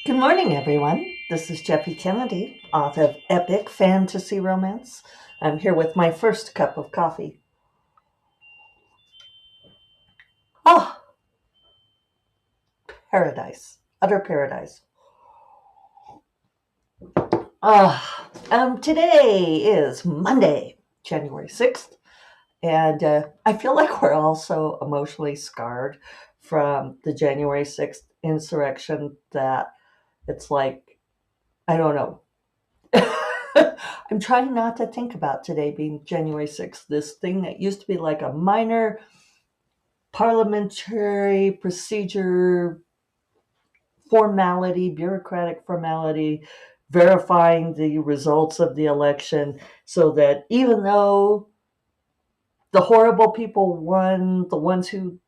Good morning, everyone. This is Jeffy Kennedy, author of Epic Fantasy Romance. I'm here with my first cup of coffee. Oh, paradise. Utter paradise. Today is Monday, January 6th, and I feel like we're all so emotionally scarred from the January 6th insurrection that it's like, I don't know. I'm trying not to think about today being January 6th, this thing that used to be like a minor parliamentary procedure formality, bureaucratic formality, verifying the results of the election so that even though the horrible people won, the ones who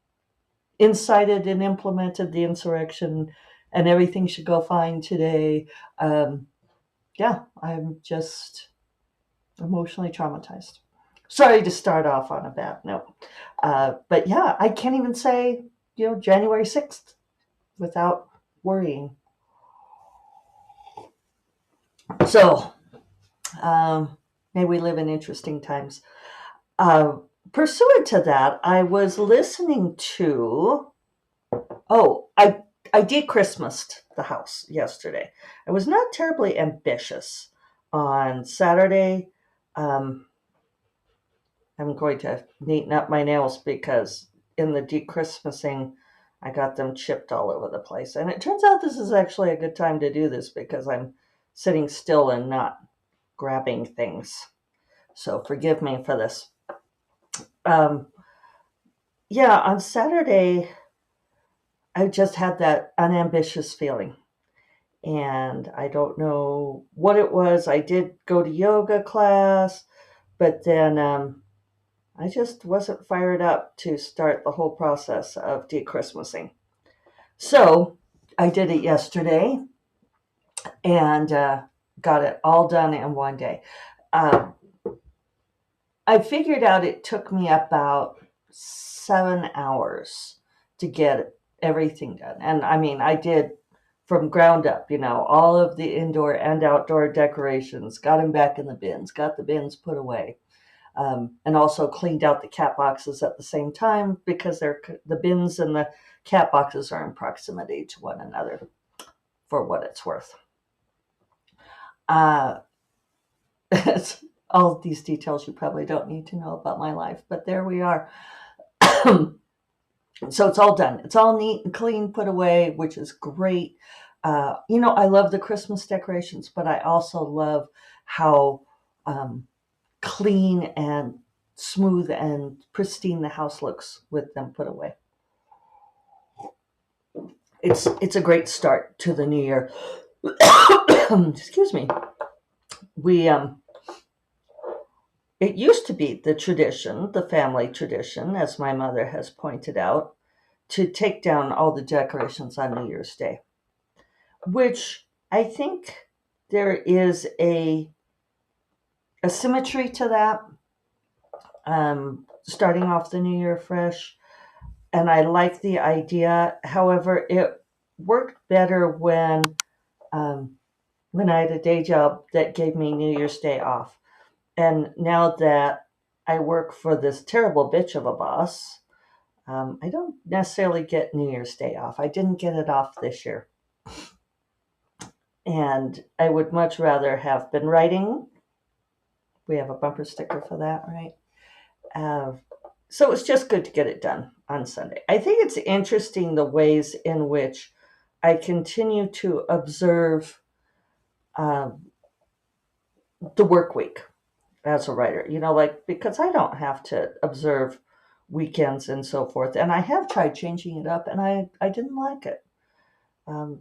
incited and implemented the insurrection, and everything should go fine today. Um, yeah, I'm just emotionally traumatized. Sorry to start off on a bad note. But yeah, I can't even say, January 6th without worrying. So, may we live in interesting times. Uh, Pursuant to that, I was listening to, oh, I de-Christmased the house yesterday. I was not terribly ambitious. On Saturday, um, I'm going to neaten up my nails because in the de-Christmasing, I got them chipped all over the place. And it turns out this is actually a good time to do this because I'm sitting still and not grabbing things. So forgive me for this. Um, yeah, on Saturday, I just had that unambitious feeling. And I don't know what it was. I did go to yoga class, but then I just wasn't fired up to start the whole process of de-Christmasing. So I did it yesterday and got it all done in one day. Uh, I figured out it took me about 7 hours to get everything done. And I mean, I did from ground up, all of the indoor and outdoor decorations, got them back in the bins, got the bins put away. And also cleaned out the cat boxes at the same time because the bins and the cat boxes are in proximity to one another for what it's worth. Uh, all of these details you probably don't need to know about my life, but there we are. So it's all done. It's all neat and clean, put away, which is great. I love the Christmas decorations, but I also love how clean and smooth and pristine the house looks with them put away. It's a great start to the new year. Excuse me. We It used to be the tradition, the family tradition, as my mother has pointed out, to take down all the decorations on New Year's Day, which I think there is a symmetry to that. Starting off the new year fresh, and I like the idea. However, it worked better um, when I had a day job that gave me New Year's Day off. And now that I work for this terrible bitch of a boss, I don't necessarily get New Year's Day off. I didn't get it off this year. And I would much rather have been writing. We have a bumper sticker for that, right? Uh, so it's just good to get it done on Sunday. I think it's interesting the ways in which I continue to observe um, the work week as a writer, because I don't have to observe weekends and so forth. And I have tried changing it up and I didn't like it.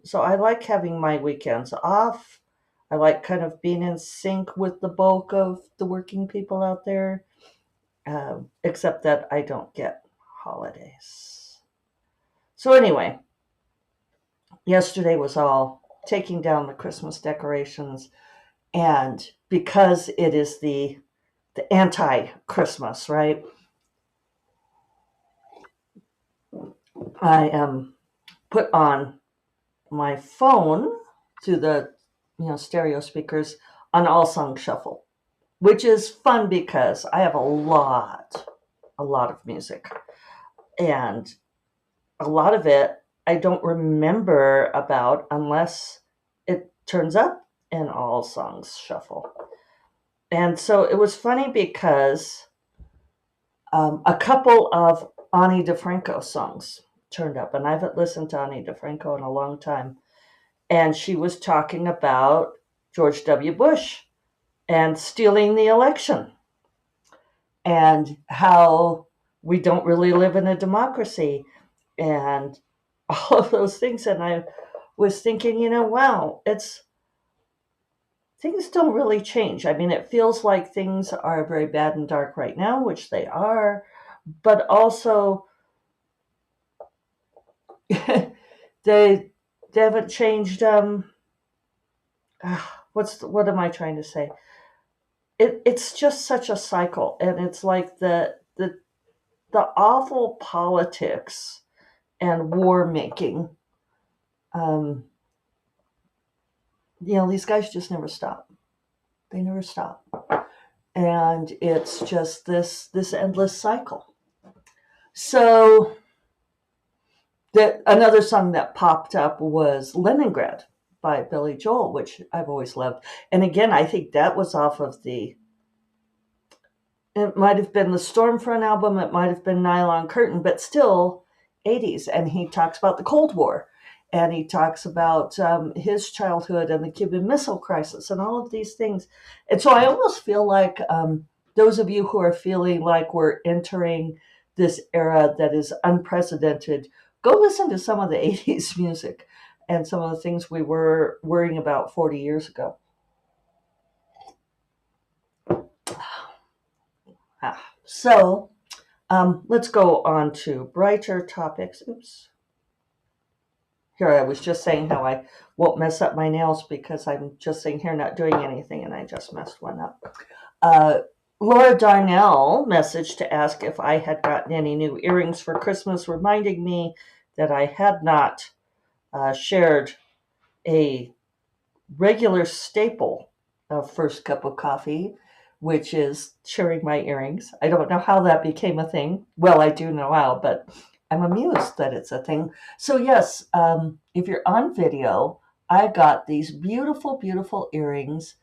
So I like having my weekends off. I like kind of being in sync with the bulk of the working people out there, except that I don't get holidays. So, anyway, yesterday was all taking down the Christmas decorations. And because it is the anti-Christmas, right? I put on my phone through the stereo speakers on all song shuffle, which is fun because I have a lot of music, and a lot of it I don't remember about unless it turns up in all songs shuffle. And so it was funny because a couple of Ani DeFranco songs turned up, and I haven't listened to Ani DeFranco in a long time. And she was talking about George W. Bush and stealing the election, and how we don't really live in a democracy, and all of those things. And I was thinking, wow, it's things don't really change. I mean, it feels like things are very bad and dark right now, which they are, but also they they haven't changed. What am I trying to say? It's just such a cycle, and it's like the awful politics and war making. Um, these guys just never stop. They never stop, and it's just this endless cycle. So another song that popped up was Leningrad by Billy Joel, which I've always loved. And again, I think that was off of it might have been the Stormfront album, it might have been Nylon Curtain, but still 80s. And he talks about the Cold War, and he talks about his childhood and the Cuban Missile Crisis and all of these things. And so I almost feel like those of you who are feeling like we're entering this era that is unprecedented, go listen to some of the 80s music and some of the things we were worrying about 40 years ago. So let's go on to brighter topics. Oops. Here, I was just saying how I won't mess up my nails because I'm just sitting here not doing anything, and I just messed one up. Uh, Laura Darnell messaged to ask if I had gotten any new earrings for Christmas, reminding me that I had not shared a regular staple of First Cup of Coffee, which is sharing my earrings. I don't know how that became a thing. Well, I do know how, but I'm amused that it's a thing. So, yes, if you're on video, I got these beautiful, beautiful earrings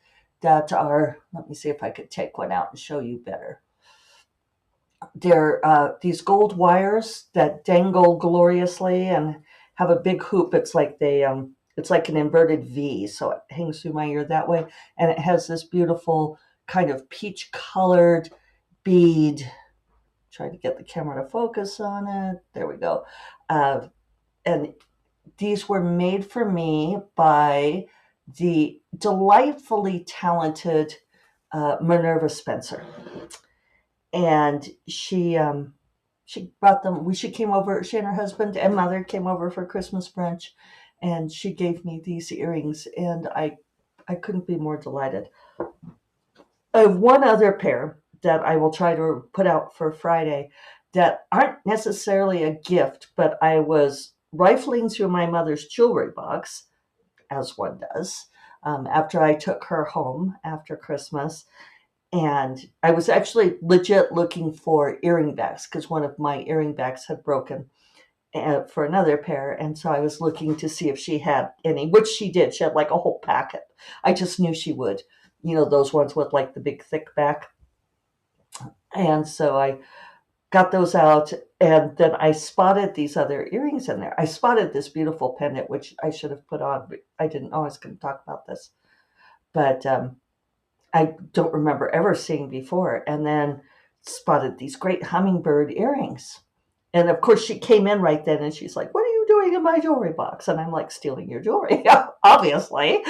that are, let me see if I could take one out and show you better. They're these gold wires that dangle gloriously and have a big hoop. It's like an inverted V, so it hangs through my ear that way, and it has this beautiful kind of peach colored bead. Try to get the camera to focus on it. There we go. And these were made for me by the delightfully talented Minerva Spencer, and she brought them. She came over. She and her husband and mother came over for Christmas brunch, and she gave me these earrings, and I couldn't be more delighted. I have one other pair that I will try to put out for Friday that aren't necessarily a gift, but I was rifling through my mother's jewelry box, as one does, after I took her home after Christmas. And I was actually legit looking for earring backs because one of my earring backs had broken for another pair. And so I was looking to see if she had any, which she did. She had like a whole packet. I just knew she would, those ones with like the big thick back. And so I got those out. And then I spotted these other earrings in there. I spotted this beautiful pendant, which I should have put on, but I didn't know I was going to talk about this. But I don't remember ever seeing before. And then spotted these great hummingbird earrings. And of course, she came in right then and she's like, "What are you doing in my jewelry box?" And I'm like, "Stealing your jewelry," obviously.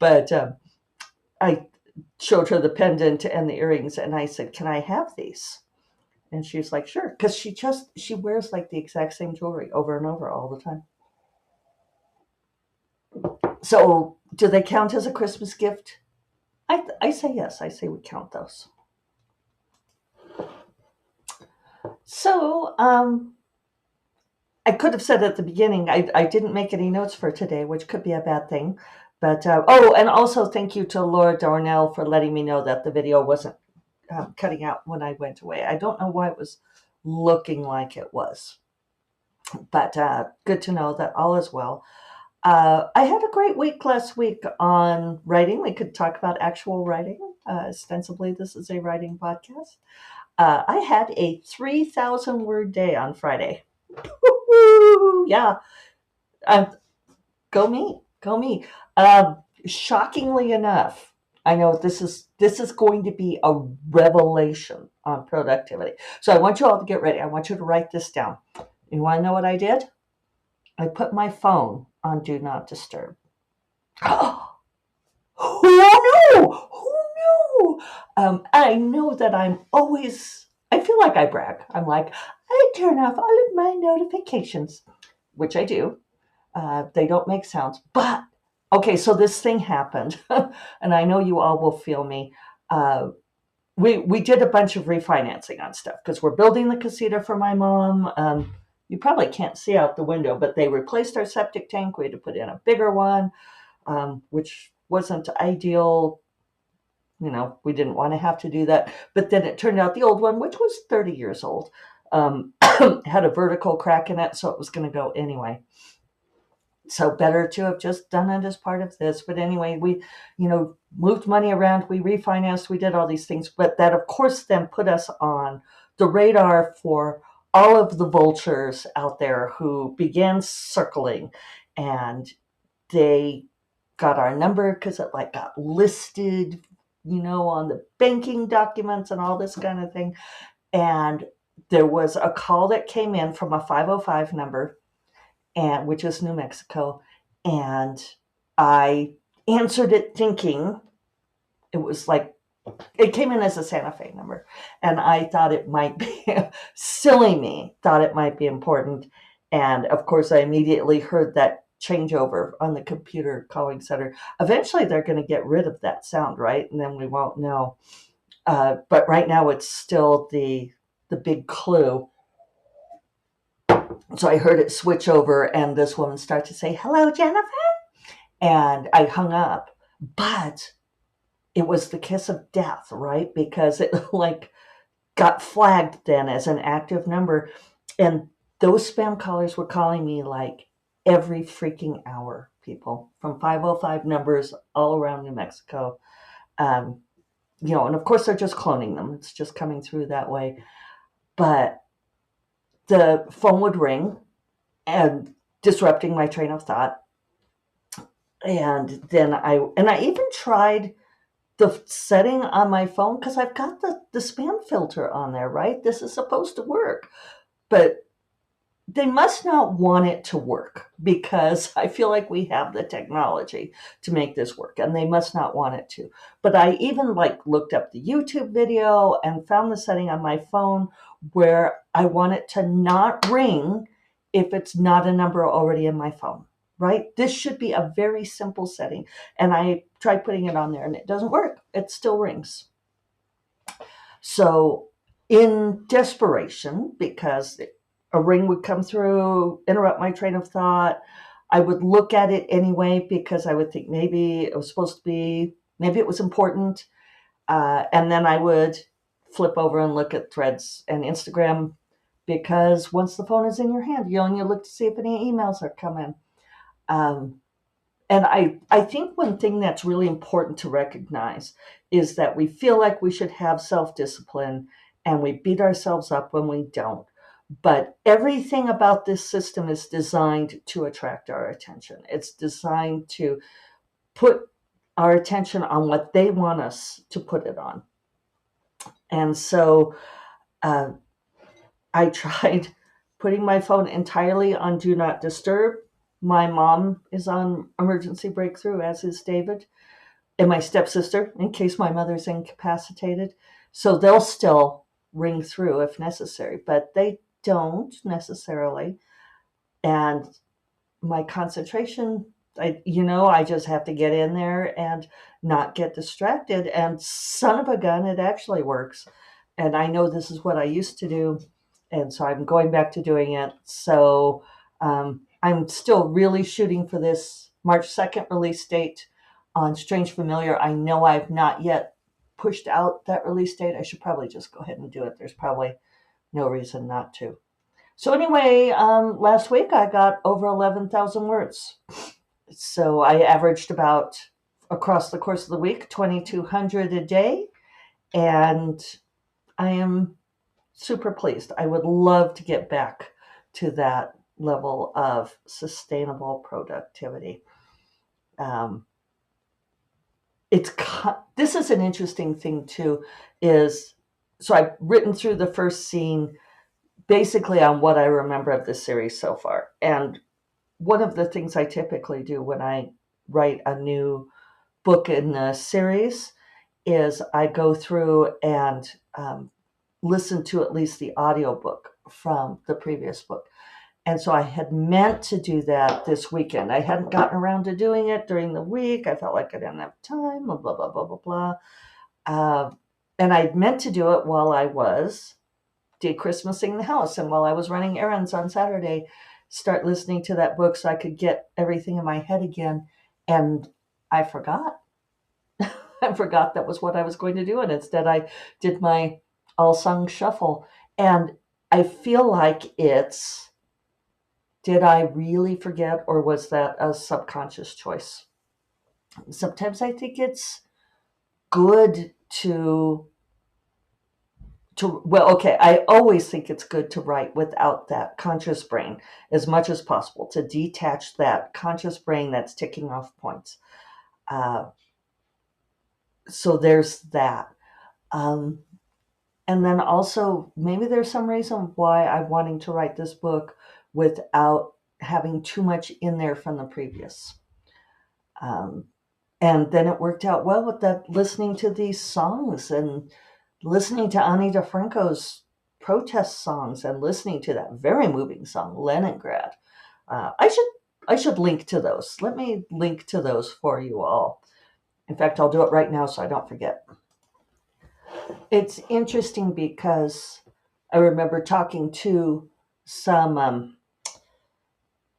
But I showed her the pendant and the earrings, and I said, "Can I have these?" And she's like, "Sure," because she wears like the exact same jewelry over and over all the time. So, do they count as a Christmas gift? I say yes. I say we count those. So, I could have said at the beginning, I didn't make any notes for today, which could be a bad thing. But, and also thank you to Laura Darnell for letting me know that the video wasn't cutting out when I went away. I don't know why it was looking like it was, but good to know that all is well. I had a great week last week on writing. We could talk about actual writing. Ostensibly, this is a writing podcast. I had a 3,000 word day on Friday. Woo-hoo! Yeah, uh, go me, go me. Shockingly enough, I know this is going to be a revelation on productivity. So I want you all to get ready. I want you to write this down. You want to know what I did? I put my phone on Do Not Disturb. Who knew? Who knew? I know that I feel like I brag. I'm like, I turn off all of my notifications, which I do. They don't make sounds. But, okay, so this thing happened, and I know you all will feel me. Uh, we did a bunch of refinancing on stuff because we're building the casita for my mom. You probably can't see out the window, but they replaced our septic tank. We had to put in a bigger one, which wasn't ideal. We didn't want to have to do that. But then it turned out the old one, which was 30 years old, had a vertical crack in it, so it was going to go anyway. So better to have just done it as part of this. But anyway, we, moved money around, we refinanced, we did all these things. But that, of course, then put us on the radar for all of the vultures out there who began circling, and they got our number because it got listed, on the banking documents and all this kind of thing. And there was a call that came in from a 505 number, and which is New Mexico, and I answered it thinking it was it came in as a Santa Fe number, and I thought it might be silly me thought it might be important, and of course I immediately heard that changeover on the computer calling center. Eventually they're going to get rid of that sound, right? And then we won't know. But right now it's still the big clue. So I heard it switch over, and this woman start to say, "Hello, Jennifer," and I hung up. But it was the kiss of death, right? Because it got flagged then as an active number, and those spam callers were calling me every freaking hour. People from 505 numbers all around New Mexico, and of course they're just cloning them. It's just coming through that way. But the phone would ring and disrupting my train of thought. And then I even tried the setting on my phone because I've got the spam filter on there, right? This is supposed to work. But they must not want it to work because I feel like we have the technology to make this work, and they must not want it to. But I even looked up the YouTube video and found the setting on my phone where I want it to not ring if it's not a number already in my phone, right? This should be a very simple setting. And I tried putting it on there and it doesn't work. It still rings. So in desperation, because a ring would come through, interrupt my train of thought, I would look at it anyway because I would think maybe it was supposed to be, maybe it was important. And then I would flip over and look at Threads and Instagram, because once the phone is in your hand, you only look to see if any emails are coming. And I think one thing that's really important to recognize is that we feel like we should have self-discipline and we beat ourselves up when we don't. But everything about this system is designed to attract our attention. It's designed to put our attention on what they want us to put it on. And so I tried putting my phone entirely on Do Not Disturb. My mom is on emergency breakthrough, as is David, and my stepsister, in case my mother's incapacitated. So they'll still ring through if necessary, but they don't necessarily. And my concentration, I just have to get in there and not get distracted. And son of a gun, it actually works. And I know this is what I used to do. And so I'm going back to doing it. So I'm still really shooting for this March 2nd release date on Strange Familiar. I know I've not yet pushed out that release date. I should probably just go ahead and do it. There's probably no reason not to. So anyway, last week I got over 11,000 words. So I averaged about, across the course of the week, 2,200 a day. And I am super pleased. I would love to get back to that level of sustainable productivity. Um, this is an interesting thing too. So I've written through the first scene basically on what I remember of the series so far, and one of the things I typically do when I write a new book in the series is I go through and listen to at least the audiobook from the previous book. And so I had meant to do that this weekend. I hadn't gotten around to doing it during the week. I felt like I didn't have time, blah, blah, blah, blah, blah, blah. And I'd meant to do it while I was de-Christmasing the house and while I was running errands on Saturday, start listening to that book so I could get everything in my head again. And I forgot. I forgot that was what I was going to do. And instead I did my all sung shuffle. And I feel like did I really forget, or was that a subconscious choice? Sometimes I think it's good I always think it's good to write without that conscious brain as much as possible, to detach that conscious brain that's ticking off points. So there's that. And then also, maybe there's some reason why I'm wanting to write this book without having too much in there from the previous. And then it worked out well with that, listening to these songs and listening to Ani DeFranco's protest songs and listening to that very moving song, Leningrad. I should link to those. Let me link to those for you all. In fact, I'll do it right now so I don't forget. It's interesting because I remember talking to some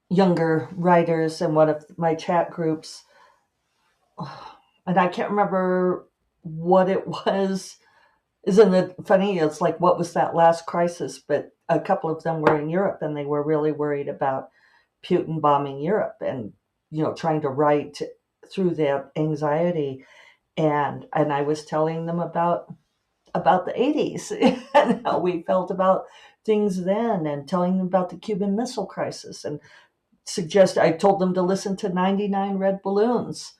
younger writers in one of my chat groups, and I can't remember what it was. Isn't it funny? It's like, what was that last crisis? But a couple of them were in Europe, and they were really worried about Putin bombing Europe, and trying to write through that anxiety. And I was telling them about the 80s and how we felt about things then, and telling them about the Cuban Missile Crisis, and I told them to listen to 99 Red Balloons,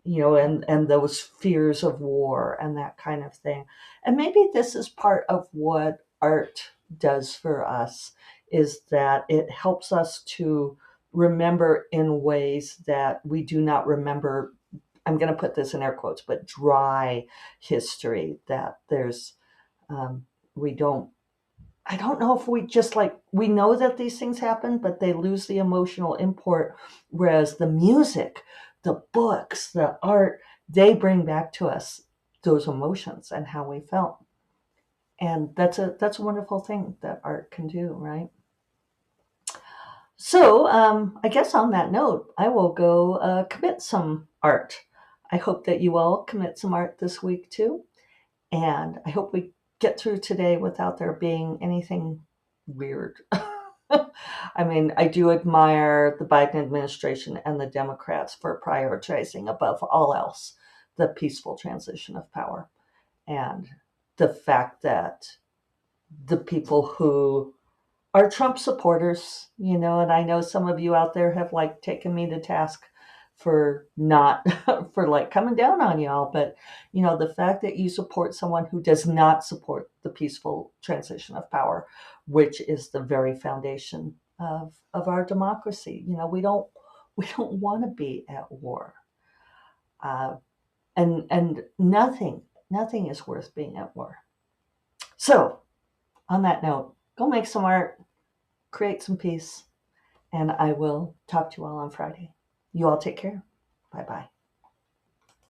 and those fears of war and that kind of thing. And maybe this is part of what art does for us, is that it helps us to remember in ways that we do not remember. I'm going to put this in air quotes, but dry history, that there's, we don't, I don't know if we just we know that these things happen, but they lose the emotional import. Whereas the music, the books, the art, they bring back to us those emotions and how we felt. And that's a wonderful thing that art can do, right? So I guess on that note, I will go commit some art. I hope that you all commit some art this week too. And I hope we get through today without there being anything weird. I mean, I do admire the Biden administration and the Democrats for prioritizing above all else the peaceful transition of power, and the fact that the people who are Trump supporters, and I know some of you out there have taken me to task for not for coming down on y'all, but the fact that you support someone who does not support the peaceful transition of power, which is the very foundation of our democracy. We don't want to be at war, and nothing is worth being at war. So on that note, go make some art, create some peace, and I will talk to you all on Friday. You all take care. Bye-bye.